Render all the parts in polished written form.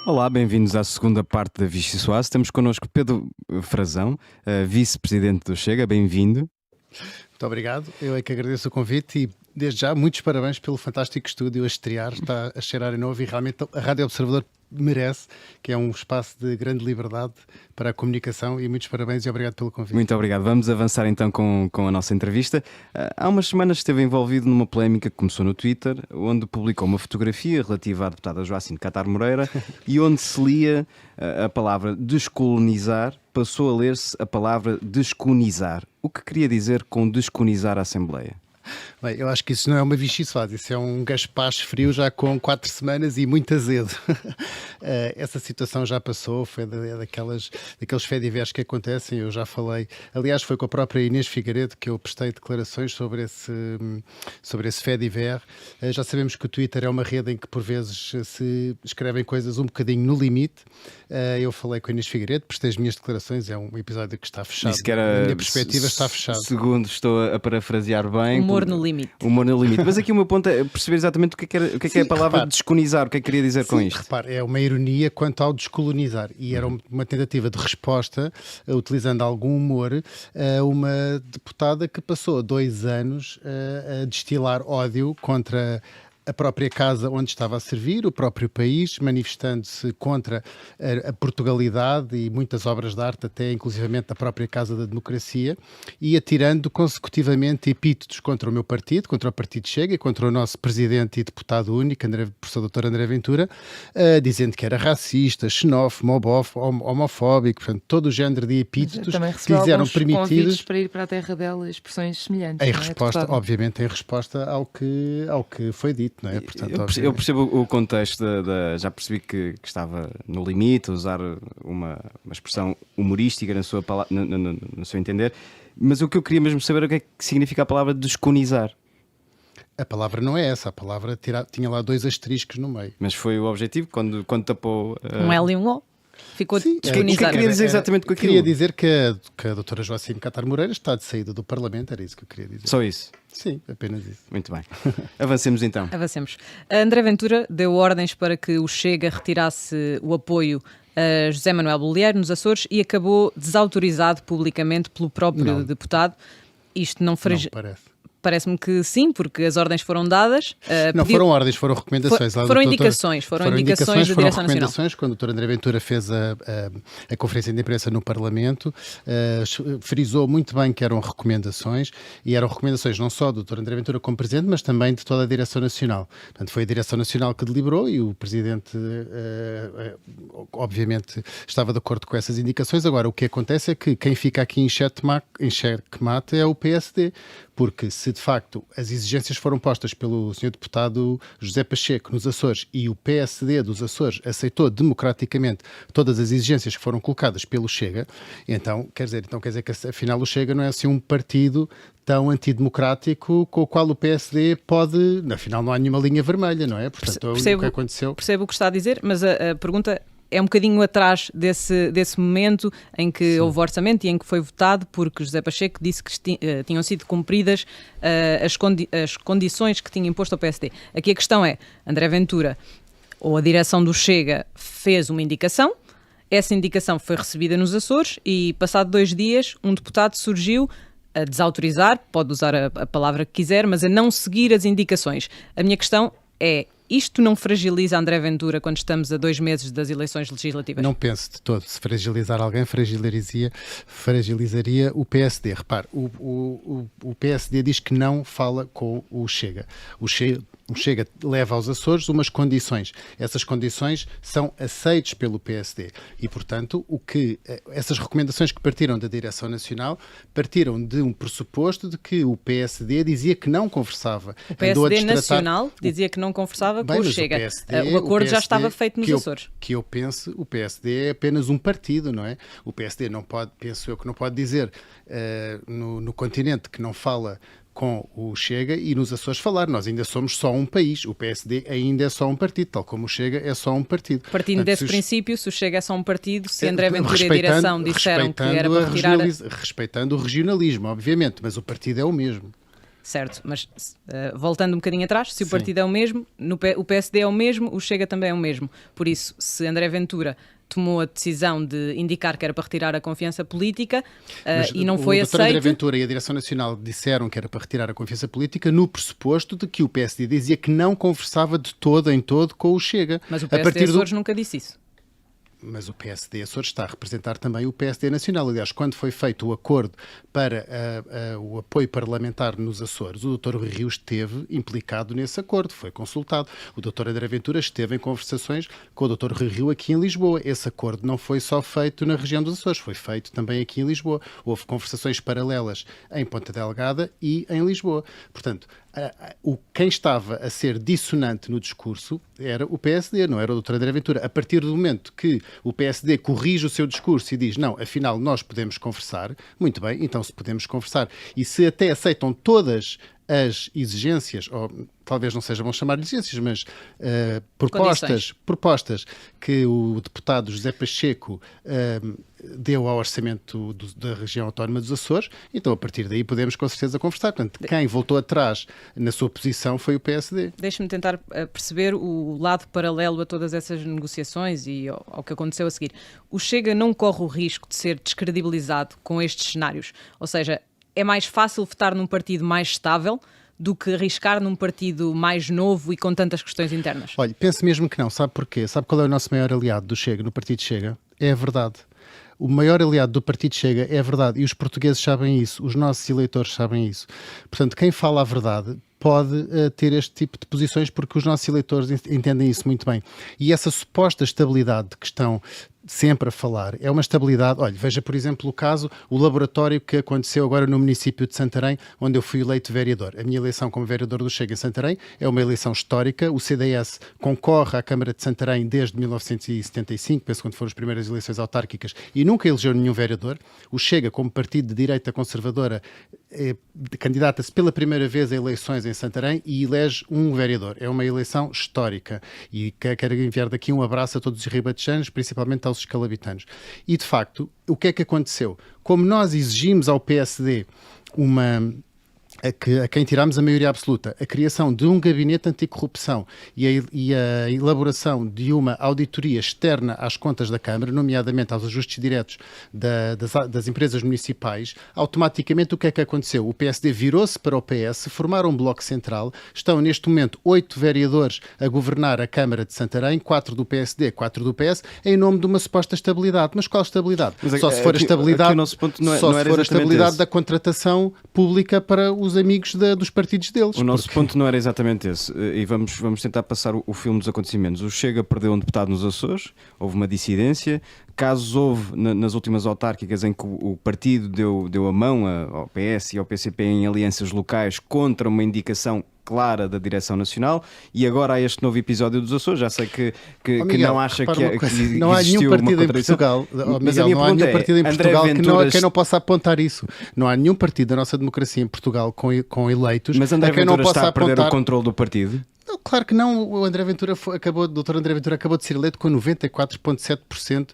Olá, bem-vindos à segunda parte da Vichy Soase. Temos connosco Pedro Frazão, vice-presidente do Chega. Bem-vindo. Muito obrigado, eu é que agradeço o convite e desde já muitos parabéns pelo fantástico estúdio a estrear, está a cheirar a novo e realmente a Rádio Observador merece, que é um espaço de grande liberdade para a comunicação e muitos parabéns e obrigado pelo convite. Muito obrigado. Vamos avançar então com a nossa entrevista. Há umas semanas esteve envolvido numa polémica que começou no Twitter, onde publicou uma fotografia relativa à deputada Joacine Catar Moreira e onde se lia a palavra descolonizar, passou a ler-se a palavra descolonizar. O que queria dizer com descolonizar a Assembleia? Bem, eu acho que isso não é uma Vichy Soase, isso é um gaspacho frio já com 4 semanas e muito azedo. Essa situação já passou, foi daqueles fé-divers que acontecem, eu já falei. Aliás, foi com a própria Inês Figueiredo que eu prestei declarações sobre esse fé-diver. Já sabemos que o Twitter é uma rede em que por vezes se escrevem coisas um bocadinho no limite. Eu falei com a Inês Figueiredo, prestei as minhas declarações, é um episódio que está fechado. Da minha perspectiva está fechado. Segundo estou a parafrasear bem. Humor no limite. Humor no limite. Mas aqui o meu ponto é perceber exatamente o que é a palavra descolonizar, o que é que queria dizer com isto. Repare, é uma ironia quanto ao descolonizar e era uma tentativa de resposta, utilizando algum humor, a uma deputada que passou 2 anos a destilar ódio contra a própria casa onde estava a servir, o próprio país, manifestando-se contra a Portugalidade e muitas obras de arte, até inclusivamente a própria Casa da Democracia, e atirando consecutivamente epítetos contra o meu partido, contra o Partido Chega e contra o nosso presidente e deputado único, professor Dr. André Ventura, dizendo que era racista, xenófobo, homofóbico, portanto, todo o género de epítetos que lhes eram permitidos para ir para a terra dela, expressões semelhantes. Em resposta, obviamente, em resposta ao que foi dito. Não é? Portanto, eu percebo o contexto, já percebi que estava no limite, usar uma expressão humorística no seu entender, mas o que eu queria mesmo saber é o que é que significa a palavra descolonizar. A palavra não é essa, a palavra tinha lá 2 asteriscos no meio. Mas foi o objetivo quando tapou... Um L e um O. Ficou descolonizar. O que é que queria dizer exatamente com aquilo? Queria dizer que a doutora Joacine Catar Moreira está de saída do Parlamento, era isso que eu queria dizer. Só isso? Sim, apenas isso. Muito bem. Avancemos então. Avancemos. André Ventura deu ordens para que o Chega retirasse o apoio a José Manuel Bolieiro nos Açores e acabou desautorizado publicamente pelo próprio deputado. Isto não parece. Parece-me que sim, porque as ordens foram dadas. Não foram ordens, foram recomendações. Foram indicações da Direção Nacional. Foram recomendações. Quando o Dr. André Ventura fez a conferência de imprensa no Parlamento, frisou muito bem que eram recomendações, e eram recomendações não só do Dr. André Ventura como Presidente, mas também de toda a Direção Nacional. Portanto, foi a Direção Nacional que deliberou e o Presidente, obviamente, estava de acordo com essas indicações. Agora, o que acontece é que quem fica aqui em xeque-mate é o PSD, porque se de facto as exigências foram postas pelo Sr. Deputado José Pacheco nos Açores e o PSD dos Açores aceitou democraticamente todas as exigências que foram colocadas pelo Chega, então quer dizer que afinal o Chega não é assim um partido tão antidemocrático com o qual o PSD pode, afinal não há nenhuma linha vermelha, não é? Portanto, o que aconteceu... Percebo o que está a dizer, mas a pergunta é um bocadinho atrás desse momento em que Sim. houve orçamento e em que foi votado, porque José Pacheco disse que tinham sido cumpridas as condições que tinha imposto ao PSD. Aqui a questão é, André Ventura ou a direção do Chega fez uma indicação, essa indicação foi recebida nos Açores e passado 2 dias um deputado surgiu a desautorizar, pode usar a palavra que quiser, mas a não seguir as indicações. A minha questão é, isto não fragiliza André Ventura quando estamos a 2 meses das eleições legislativas? Não penso de todo. Se fragilizar alguém, fragilizaria o PSD. Repare, o PSD diz que não fala com o Chega. O Chega leva aos Açores umas condições. Essas condições são aceites pelo PSD. E, portanto, essas recomendações que partiram da Direção Nacional partiram de um pressuposto de que o PSD dizia que não conversava. O PSD Nacional dizia que não conversava com o Chega. O acordo já estava feito nos Açores. Eu penso, o PSD é apenas um partido, não é? O PSD não pode, penso eu, que não pode dizer no continente que não fala com o Chega e nos Açores falar. Nós ainda somos só um país. O PSD ainda é só um partido, tal como o Chega é só um partido. Partindo desse princípio, se o Chega é só um partido, se André Ventura e a direção disseram que era para retirar... Respeitando o regionalismo, obviamente, mas o partido é o mesmo. Certo, mas voltando um bocadinho atrás, se o Sim. partido é o mesmo, o PSD é o mesmo, o Chega também é o mesmo. Por isso, se André Ventura tomou a decisão de indicar que era para retirar a confiança política e não foi aceito... O Dr. André Ventura e a Direção Nacional disseram que era para retirar a confiança política no pressuposto de que o PSD dizia que não conversava de todo em todo com o Chega. Mas o PSD Açores nunca disse isso. Mas o PSD Açores está a representar também o PSD Nacional. Aliás, quando foi feito o acordo para o apoio parlamentar nos Açores, o Dr. Rui Rio esteve implicado nesse acordo, foi consultado. O Dr. André Ventura esteve em conversações com o Dr. Rui Rio aqui em Lisboa. Esse acordo não foi só feito na região dos Açores, foi feito também aqui em Lisboa. Houve conversações paralelas em Ponta Delgada e em Lisboa. Portanto, quem estava a ser dissonante no discurso era o PSD, não era o Dr. André Ventura. A partir do momento que o PSD corrige o seu discurso e diz, não, afinal nós podemos conversar, muito bem, então se podemos conversar, e se até aceitam todas as exigências, ou talvez não seja bom chamar de exigências, mas propostas que o deputado José Pacheco deu ao orçamento da região autónoma dos Açores, então a partir daí podemos com certeza conversar. Portanto, quem voltou atrás na sua posição foi o PSD. Deixe-me tentar perceber o lado paralelo a todas essas negociações e ao que aconteceu a seguir. O Chega não corre o risco de ser descredibilizado com estes cenários, ou seja, é mais fácil votar num partido mais estável do que arriscar num partido mais novo e com tantas questões internas? Olha, penso mesmo que não. Sabe porquê? Sabe qual é o nosso maior aliado do Chega, no partido Chega? É a verdade. O maior aliado do partido Chega é a verdade. E os portugueses sabem isso. Os nossos eleitores sabem isso. Portanto, quem fala a verdade pode ter este tipo de posições porque os nossos eleitores entendem isso muito bem. E essa suposta estabilidade de que estão sempre a falar, é uma estabilidade. Olha, veja por exemplo o laboratório que aconteceu agora no município de Santarém, onde eu fui eleito vereador. A minha eleição como vereador do Chega em Santarém é uma eleição histórica. O CDS concorre à Câmara de Santarém desde 1975, penso quando foram as primeiras eleições autárquicas, e nunca elegeu nenhum vereador. O Chega, como partido de direita conservadora, candidata-se pela primeira vez a eleições em Santarém e elege um vereador. É uma eleição histórica. E quero enviar daqui um abraço a todos os ribatejanos, principalmente aos escalabitanos. E, de facto, o que é que aconteceu? Como nós exigimos ao PSD a quem tirámos a maioria absoluta, a criação de um gabinete anticorrupção e a elaboração de uma auditoria externa às contas da Câmara, nomeadamente aos ajustes diretos das empresas municipais, automaticamente o que é que aconteceu? O PSD virou-se para o PS, formaram um bloco central, estão neste momento 8 vereadores a governar a Câmara de Santarém, 4 do PSD, 4 do PS, em nome de uma suposta estabilidade. Mas qual estabilidade? Só se for a estabilidade, a estabilidade da contratação pública para os amigos dos partidos deles. O nosso ponto não era exatamente esse. E vamos tentar passar o filme dos acontecimentos. O Chega perdeu um deputado nos Açores, houve uma dissidência. Casos houve nas últimas autárquicas em que o partido deu a mão ao PS e ao PCP em alianças locais contra uma indicação clara da Direção Nacional, e agora há este novo episódio dos Açores. Já sei que Miguel, não acha que não há nenhum partido em Portugal, mas a minha pergunta é, quem não possa apontar isso. Não há nenhum partido da nossa democracia em Portugal com eleitos mas André a quem não Ventura possa está a perder apontar o controle do partido? Não, claro que não. O Dr. André Ventura acabou de ser eleito com 94,7%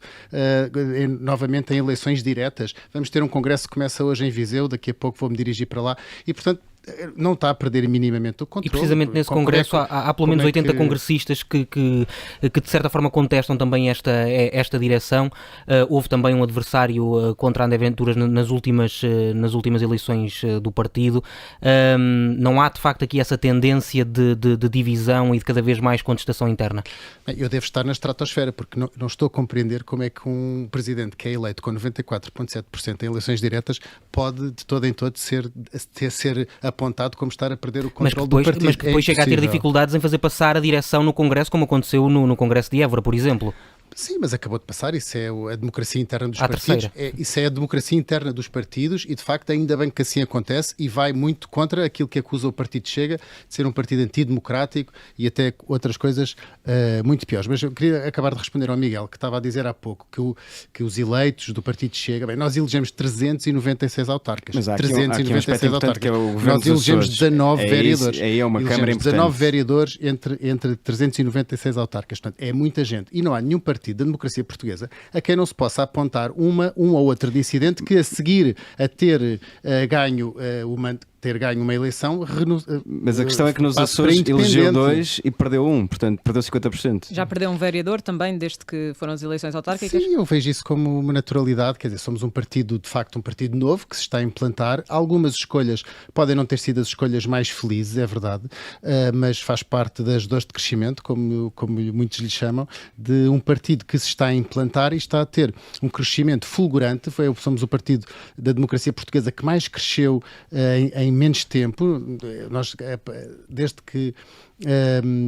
novamente em eleições diretas. Vamos ter um congresso que começa hoje em Viseu, daqui a pouco vou-me dirigir para lá e, portanto, não está a perder minimamente o controle. E precisamente nesse congresso há pelo menos 80 congressistas que de certa forma contestam também esta direção. Houve também um adversário contra André Ventura nas últimas eleições do partido. Não há de facto aqui essa tendência de divisão e de cada vez mais contestação interna? Bem, eu devo estar na estratosfera, porque não estou a compreender como é que um presidente que é eleito com 94,7% em eleições diretas pode de todo em todo ser apontado como estar a perder o controle do partido. Mas que depois chega a ter dificuldades em fazer passar a direção no Congresso, como aconteceu no Congresso de Évora, por exemplo. Sim, mas acabou de passar, isso é a democracia interna dos partidos. Isso é a democracia interna dos partidos e, de facto, ainda bem que assim acontece e vai muito contra aquilo que acusa o Partido Chega de ser um partido antidemocrático e até outras coisas muito piores. Mas eu queria acabar de responder ao Miguel, que estava a dizer há pouco que os eleitos do Partido Chega... Bem, nós elegemos 396 autarcas. Mas há aqui um aspecto importante que é o governo nós elegemos 19 vereadores. Aí é uma Câmara importante. 19 vereadores entre 396 autarcas. Portanto, é muita gente. E não há nenhum partido da democracia portuguesa a quem não se possa apontar um ou outro dissidente que a seguir a ter ganho ter ganho uma eleição, mas a questão é que nos Açores elegeu 2 e perdeu 1, portanto perdeu 50%. Já perdeu um vereador também desde que foram as eleições autárquicas? Sim, eu vejo isso como uma naturalidade, quer dizer, somos um partido, de facto, um partido novo que se está a implantar. Algumas escolhas podem não ter sido as escolhas mais felizes, é verdade, mas faz parte das dores de crescimento, como muitos lhe chamam, de um partido que se está a implantar e está a ter um crescimento fulgurante. Somos o partido da democracia portuguesa que mais cresceu em menos tempo. Nós, desde que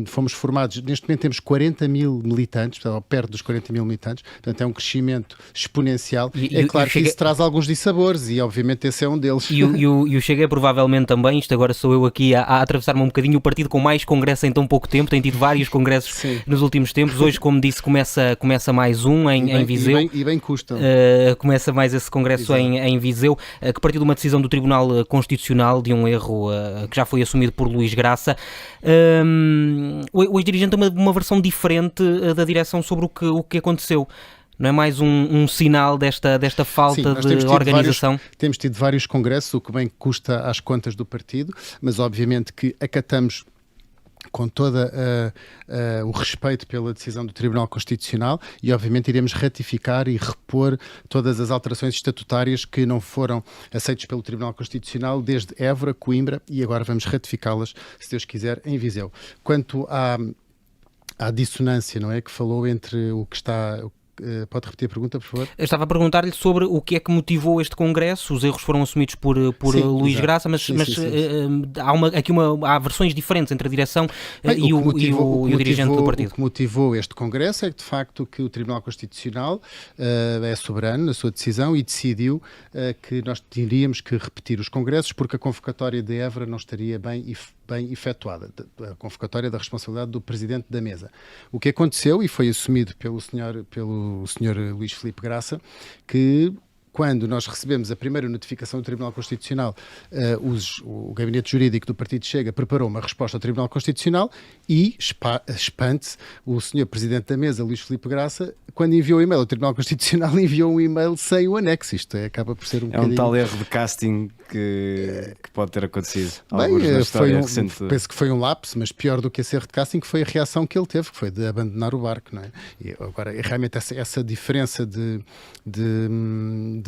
fomos formados, neste momento temos 40 mil militantes, portanto, perto dos 40 mil militantes, portanto é um crescimento exponencial. Claro que isso traz alguns dissabores e obviamente esse é um deles. E o Chega é provavelmente também, isto agora sou eu aqui a atravessar-me um bocadinho, o partido com mais congressos em tão pouco tempo, tem tido vários congressos Sim. nos últimos tempos. Hoje, como disse, começa mais um em Viseu. E bem custam. Começa mais esse congresso em Viseu, que partiu de uma decisão do Tribunal Constitucional, de um erro que já foi assumido por Luís Graça. O ex-dirigente tem uma versão diferente da direção sobre o que aconteceu. Não é mais um sinal desta falta Sim, de organização? Temos tido vários congressos, o que bem custa às contas do partido, mas obviamente que acatamos com todo o respeito pela decisão do Tribunal Constitucional e obviamente iremos ratificar e repor todas as alterações estatutárias que não foram aceitas pelo Tribunal Constitucional desde Évora, Coimbra e agora vamos ratificá-las, se Deus quiser, em Viseu. Quanto à dissonância, não é, que falou entre o que está... Pode repetir a pergunta, por favor? Eu estava a perguntar-lhe sobre o que é que motivou este congresso. Os erros foram assumidos por Luís Graça, mas há versões diferentes entre a direção e o dirigente do partido. O que motivou este congresso é que, de facto, que o Tribunal Constitucional é soberano na sua decisão e decidiu que nós teríamos que repetir os congressos porque a convocatória de Évora não estaria bem efetuada, a convocatória da responsabilidade do Presidente da Mesa. O que aconteceu, e foi assumido pelo senhor Luís Filipe Graça, que quando nós recebemos a primeira notificação do Tribunal Constitucional, o Gabinete Jurídico do Partido Chega preparou uma resposta ao Tribunal Constitucional e, espante-se, o senhor Presidente da Mesa, Luís Filipe Graça, quando enviou o e-mail ao Tribunal Constitucional, enviou um e-mail sem o anexo. Isto acaba por ser um bocadinho... É um tal erro de casting que pode ter acontecido. Penso que foi um lapso, mas pior do que esse erro de casting que foi a reação que ele teve, que foi de abandonar o barco, não é? E agora, realmente, essa diferença de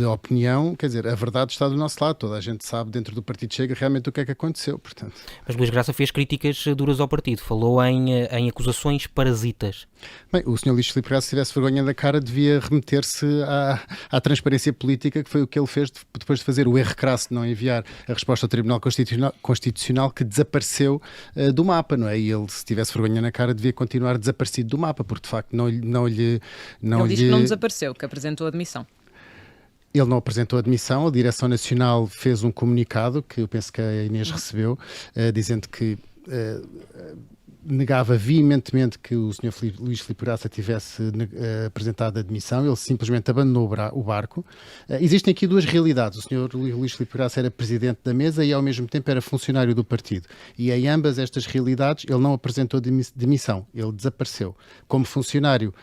opinião, quer dizer, a verdade está do nosso lado, toda a gente sabe dentro do Partido Chega realmente o que é que aconteceu, portanto. Mas Luís Graça fez críticas duras ao partido, falou em acusações parasitas. Bem, o Sr. Luís Filipe Graça, se tivesse vergonha da cara, devia remeter-se à transparência política, que foi o que ele fez depois de fazer o erro crasso de não enviar a resposta ao Tribunal Constitucional que desapareceu do mapa, não é? E ele, se tivesse vergonha na cara, devia continuar desaparecido do mapa, porque de facto não lhe... Ele diz que não desapareceu, que apresentou admissão. Ele não apresentou admissão, a Direção Nacional fez um comunicado, que eu penso que a Inês recebeu, dizendo que negava veementemente que o Sr. Luís Filipe Graça tivesse apresentado admissão, ele simplesmente abandonou o barco. Existem aqui duas realidades. O Sr. Luís Filipe Graça era presidente da mesa e ao mesmo tempo era funcionário do partido. E em ambas estas realidades ele não apresentou demissão, ele desapareceu. Como funcionário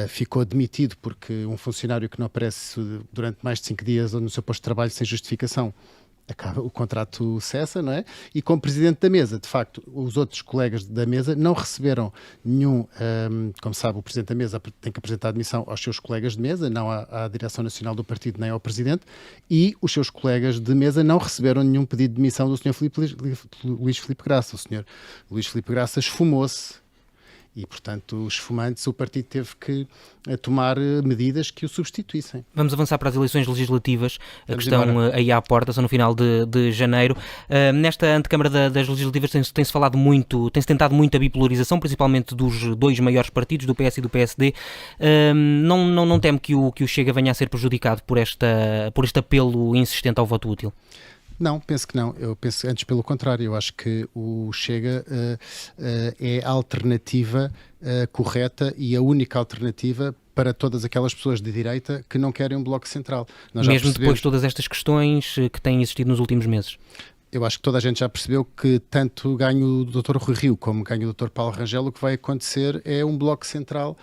ficou demitido porque um funcionário que não aparece durante mais de 5 dias no seu posto de trabalho sem justificação, acaba, o contrato cessa, não é? E como presidente da mesa, de facto, os outros colegas da mesa não receberam nenhum, como sabe, o presidente da mesa tem que apresentar admissão aos seus colegas de mesa, não à direção nacional do partido nem ao presidente, e os seus colegas de mesa não receberam nenhum pedido de demissão do Sr. Luís Filipe Graça. O Sr. Luís Filipe Graça esfumou-se. E, portanto, os esfumantes, o partido teve que tomar medidas que o substituíssem. Vamos avançar para as eleições legislativas, que estão aí à porta, são no final de janeiro. Nesta antecâmara das legislativas tem-se falado muito, tem-se tentado muito a bipolarização, principalmente dos dois maiores partidos, do PS e do PSD. Não teme que o Chega venha a ser prejudicado por este apelo insistente ao voto útil? Não, penso que não. Eu penso antes pelo contrário. Eu acho que o Chega é a alternativa correta e a única alternativa para todas aquelas pessoas de direita que não querem um bloco central. Mesmo depois de todas estas questões que têm existido nos últimos meses? Eu acho que toda a gente já percebeu que tanto ganha o Dr. Rui Rio como ganha o Dr. Paulo Rangel, o que vai acontecer é um bloco central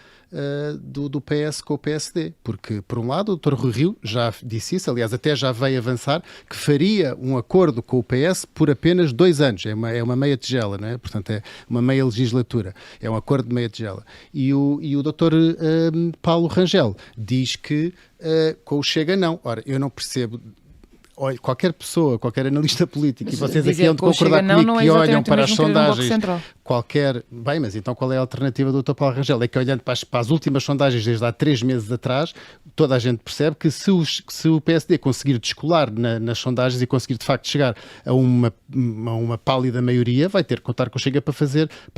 do PS com o PSD, porque por um lado o Dr. Rui Rio já disse isso, aliás até já veio avançar, que faria um acordo com o PS por apenas 2 anos, é uma meia tigela, não é? Portanto é uma meia legislatura, é um acordo de meia tigela. E o Dr. Paulo Rangel diz que com o Chega não. Ora, eu não percebo. Olha, qualquer pessoa, qualquer analista político, e vocês aqui hão de concordar comigo, que olham para as sondagens, bem, mas então qual é a alternativa do Dr. Paulo Rangel? É que olhando para as últimas sondagens desde há 3 meses atrás, toda a gente percebe que se o PSD conseguir descolar nas sondagens e conseguir de facto chegar a uma pálida maioria, vai ter que contar com o Chega para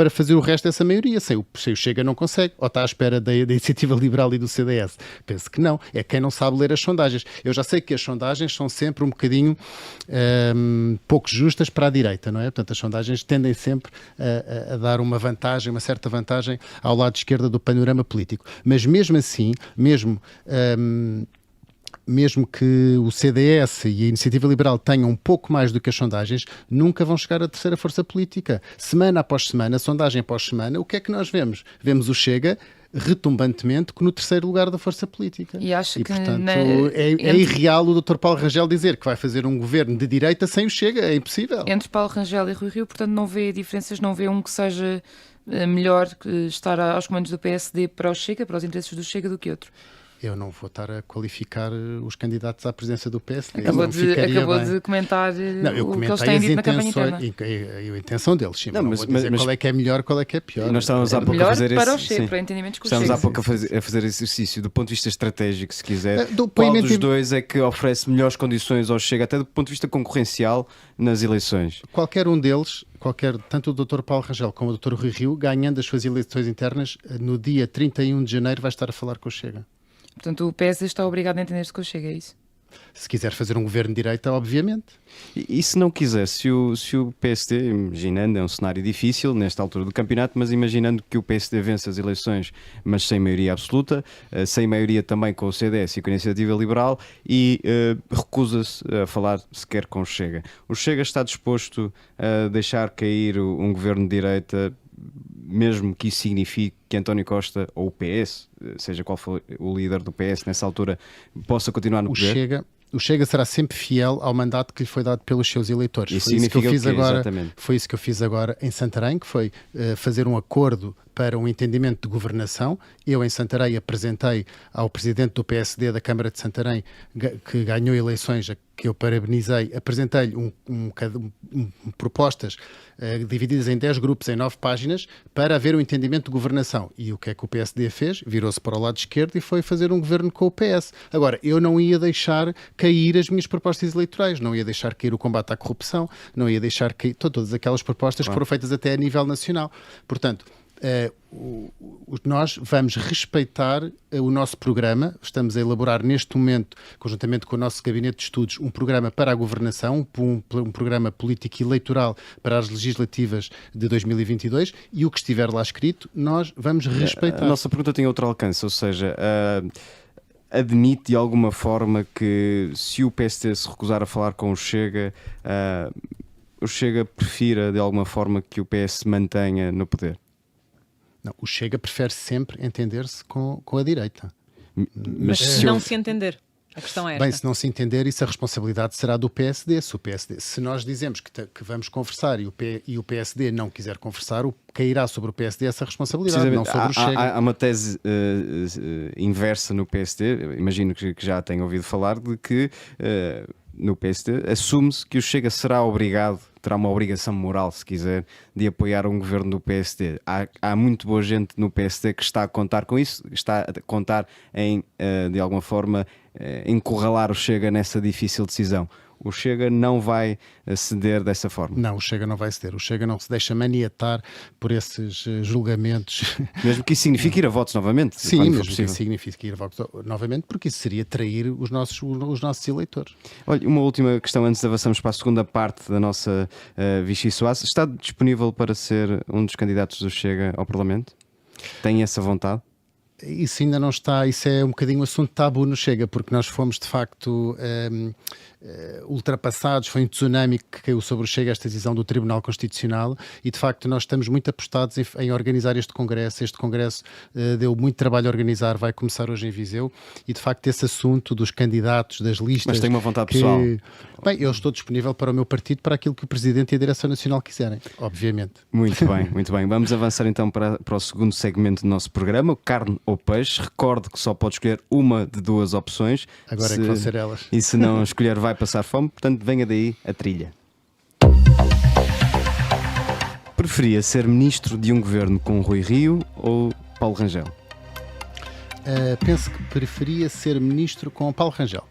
fazer o resto dessa maioria. Sem o Chega não consegue, ou está à espera da Iniciativa Liberal e do CDS. Penso que não, é quem não sabe ler as sondagens. Eu já sei que as sondagens são sempre um bocadinho pouco justas para a direita, não é? Portanto, as sondagens tendem sempre a dar uma vantagem, uma certa vantagem ao lado esquerdo do panorama político. Mas mesmo assim, mesmo que o CDS e a Iniciativa Liberal tenham um pouco mais do que as sondagens, nunca vão chegar à terceira força política. Semana após semana, sondagem após semana, o que é que nós vemos? Vemos o Chega retumbantemente no terceiro lugar da força política. E acho que portanto, é irreal o Dr. Paulo Rangel dizer que vai fazer um governo de direita sem o Chega, é impossível. Entre Paulo Rangel e Rui Rio, portanto, não vê diferenças, não vê um que seja melhor estar aos comandos do PSD para o Chega, para os interesses do Chega, do que outro. Eu não vou estar a qualificar os candidatos à presidência do PSD. Acabou de comentar o que eles têm dito na campanha interna. E a intenção deles, sim. Não, mas vou dizer qual é que é melhor, qual é que é pior. Nós estávamos há pouco melhor a fazer para o Chega, para entendimentos com o Chega. Estamos há pouco a fazer exercício do ponto de vista estratégico, se quiser. Do Qual dos dois é que oferece melhores condições ao Chega, até do ponto de vista concorrencial, nas eleições? Qualquer um deles, tanto o Dr. Paulo Rangel como o Dr. Rui Rio, ganhando as suas eleições internas, no dia 31 de janeiro vai estar a falar com o Chega. Portanto, o PS está obrigado a entender-se com o Chega, é isso? Se quiser fazer um governo de direita, obviamente. E se não quiser, se o PSD, imaginando, é um cenário difícil nesta altura do campeonato, mas imaginando que o PSD vence as eleições, mas sem maioria absoluta, sem maioria também com o CDS e com a Iniciativa Liberal, e recusa-se a falar sequer com o Chega. O Chega está disposto a deixar cair um governo de direita, mesmo que isso signifique que António Costa ou o PS, seja qual for o líder do PS nessa altura, possa continuar no poder? O Chega será sempre fiel ao mandato que lhe foi dado pelos seus eleitores. Isso significa o quê, exatamente? Foi isso que eu fiz agora em Santarém, que foi fazer um acordo para um entendimento de governação. Eu, em Santarém, apresentei ao presidente do PSD da Câmara de Santarém, que ganhou eleições, que eu parabenizei, apresentei-lhe propostas divididas em 10 grupos, em 9 páginas, para haver um entendimento de governação. E o que é que o PSD fez? Virou-se para o lado esquerdo e foi fazer um governo com o PS. Agora, eu não ia deixar cair as minhas propostas eleitorais, não ia deixar cair o combate à corrupção, não ia deixar cair todas aquelas propostas que foram feitas até a nível nacional. Portanto, nós vamos respeitar o nosso programa. Estamos a elaborar neste momento, conjuntamente com o nosso gabinete de estudos, um programa para a governação, um programa político eleitoral para as legislativas de 2022, e o que estiver lá escrito nós vamos respeitar. A nossa pergunta tem outro alcance, ou seja, admite de alguma forma que se o PSD se recusar a falar com o Chega prefira de alguma forma que o PS se mantenha no poder? Não, o Chega prefere sempre entender-se com a direita. Mas se não se entender, a questão é esta. Bem, se não se entender, isso a responsabilidade será do PSD. Se nós dizemos que vamos conversar e o PSD não quiser conversar, cairá sobre o PSD essa responsabilidade, não sobre o Chega. Há uma tese inversa no PSD, imagino que já tenham ouvido falar, de que no PSD assume-se que o Chega terá uma obrigação moral, se quiser, de apoiar um governo do PSD. Há muito boa gente no PSD que está a contar com isso, está a contar em, de alguma forma, encurralar o Chega nessa difícil decisão. O Chega não vai ceder dessa forma. Não, o Chega não vai ceder. O Chega não se deixa maniatar por esses julgamentos. Mesmo que isso signifique ir a votos novamente. Sim, mesmo que isso signifique ir a votos novamente, porque isso seria trair os nossos eleitores. Olha, uma última questão antes de avançarmos para a segunda parte da nossa Vichy Soares. Está disponível para ser um dos candidatos do Chega ao Parlamento? Tem essa vontade? Isso ainda não está, isso é um bocadinho um assunto tabu no Chega, porque nós fomos de facto ultrapassados, foi um tsunami que caiu sobre o Chega esta decisão do Tribunal Constitucional e de facto nós estamos muito apostados em organizar este Congresso. Este Congresso deu muito trabalho a organizar, vai começar hoje em Viseu e de facto esse assunto dos candidatos, das listas... Mas tem uma vontade pessoal. Bem, eu estou disponível para o meu partido, para aquilo que o Presidente e a Direção Nacional quiserem, obviamente. Muito bem, muito bem. Vamos avançar então para o segundo segmento do nosso programa, carne ou peixe. Recordo que só pode escolher uma de duas opções. Agora é que vão ser elas. E se não escolher vai passar fome, portanto venha daí a trilha. Preferia ser ministro de um governo com Rui Rio ou Paulo Rangel? Penso que preferia ser ministro com Paulo Rangel.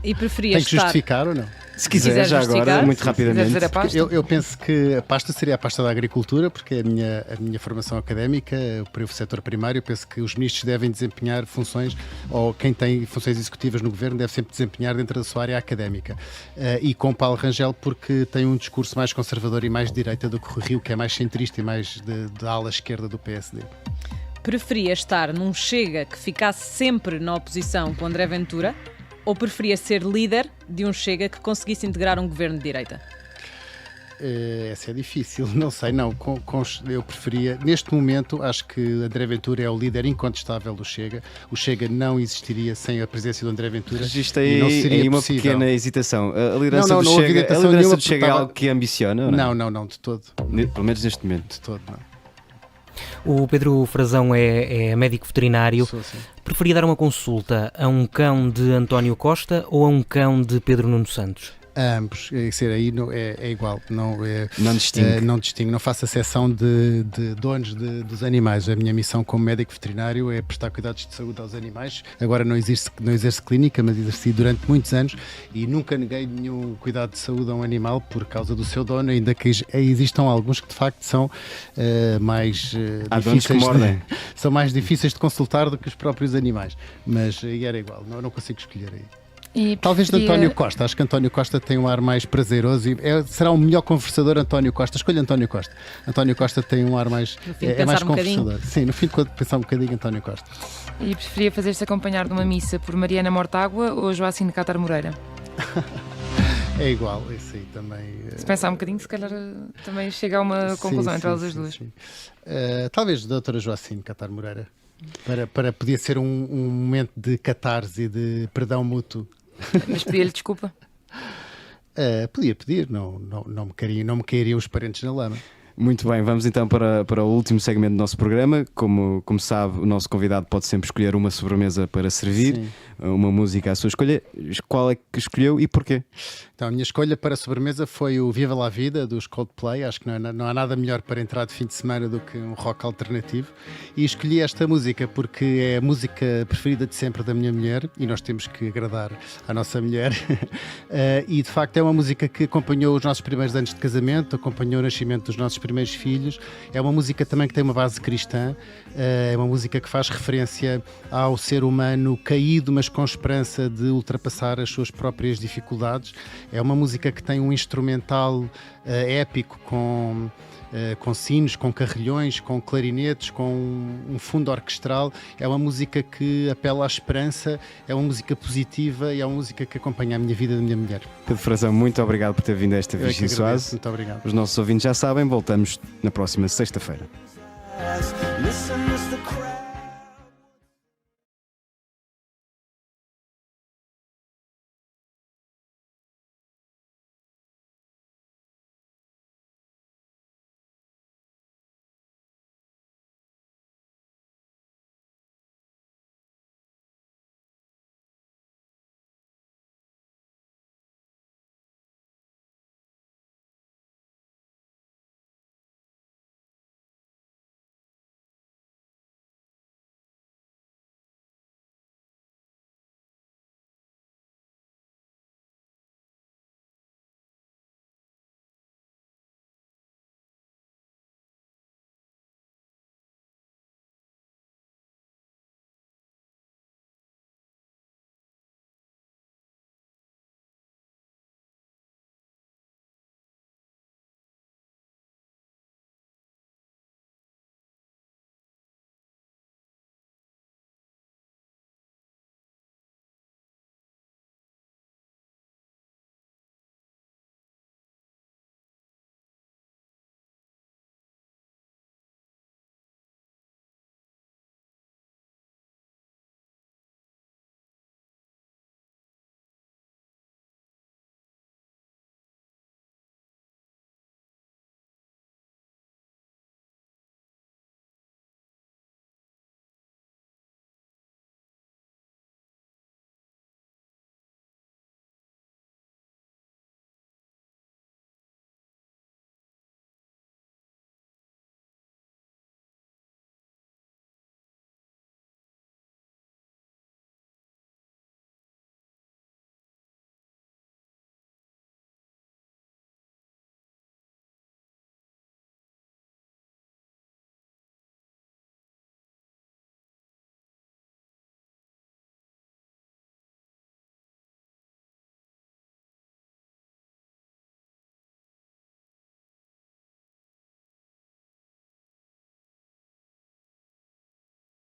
E preferia Tem que estar... justificar ou não? Se quiser, já justificar, agora, muito quiser rapidamente. dizer a pasta. Eu penso que a pasta seria a pasta da agricultura, porque é a minha formação académica, para o setor primário. Eu penso que os ministros devem desempenhar funções, ou quem tem funções executivas no governo deve sempre desempenhar dentro da sua área académica. E com Paulo Rangel, porque tem um discurso mais conservador e mais de direita do que o Rui Rio, que é mais centrista e mais da ala esquerda do PSD. Preferia estar num Chega que ficasse sempre na oposição com André Ventura ou preferia ser líder de um Chega que conseguisse integrar um governo de direita? Essa é difícil, não sei, não. Eu preferia, neste momento, acho que André Ventura é o líder incontestável do Chega. O Chega não existiria sem a presença do André Ventura. Registrei e não seria aí uma possível. pequena hesitação. A liderança Não, do não houve Chega, hesitação nenhuma, do Chega é porque algo que ambiciona? Ou não? Não, de todo. Pelo menos neste momento. De todo, não. O Pedro Frazão é médico veterinário. Sou assim. Preferia dar uma consulta a um cão de António Costa ou a um cão de Pedro Nuno Santos? Ambos, ser aí é igual, não distingue. não distingue, não faço exceção de donos dos animais. A minha missão como médico veterinário é prestar cuidados de saúde aos animais. Agora não exerço clínica, mas exerci durante muitos anos e nunca neguei nenhum cuidado de saúde a um animal por causa do seu dono, ainda que existam alguns que de facto são mais Há donos que mordem. são mais difíceis de consultar do que os próprios animais, mas aí era igual, não consigo escolher aí. Talvez de António Costa, acho que António Costa tem um ar mais prazeroso e será o melhor conversador. António Costa, escolha António Costa. António Costa tem um ar mais, é mais conversador. Sim, no fim de contas, pensar um bocadinho António Costa. E preferia fazer-se acompanhar de uma missa por Mariana Mortágua ou Joacim de Catar Moreira? É igual, isso aí também. Se pensar um bocadinho, se calhar também chega a uma conclusão entre elas as duas. Sim. Talvez a doutora Joacim de Catar Moreira, para poder ser um momento de catarse e de perdão mútuo. Mas pedia-lhe desculpa? Podia pedir, não me cairiam os parentes na lama. Muito bem, vamos então para o último segmento do nosso programa. Como sabe, o nosso convidado pode sempre escolher uma sobremesa para servir, Sim. uma música à sua escolha. Qual é que escolheu e porquê? Então, a minha escolha para a sobremesa foi o Viva La Vida, dos Coldplay. Acho que não há nada melhor para entrar de fim de semana do que um rock alternativo. E escolhi esta música porque é a música preferida de sempre da minha mulher e nós temos que agradar à nossa mulher. E, de facto, é uma música que acompanhou os nossos primeiros anos de casamento, acompanhou o nascimento dos nossos primeiros filhos. É uma música também que tem uma base cristã. É uma música que faz referência ao ser humano caído, mas com esperança de ultrapassar as suas próprias dificuldades. É uma música que tem um instrumental épico com sinos, com carrilhões, com clarinetes, com um fundo orquestral. É uma música que apela à esperança, é uma música positiva e é uma música que acompanha a minha vida e da minha mulher. Pedro Frazão, muito obrigado por ter vindo a esta Virgem Soase. Muito obrigado. Os nossos ouvintes já sabem, voltamos na próxima sexta-feira. Listen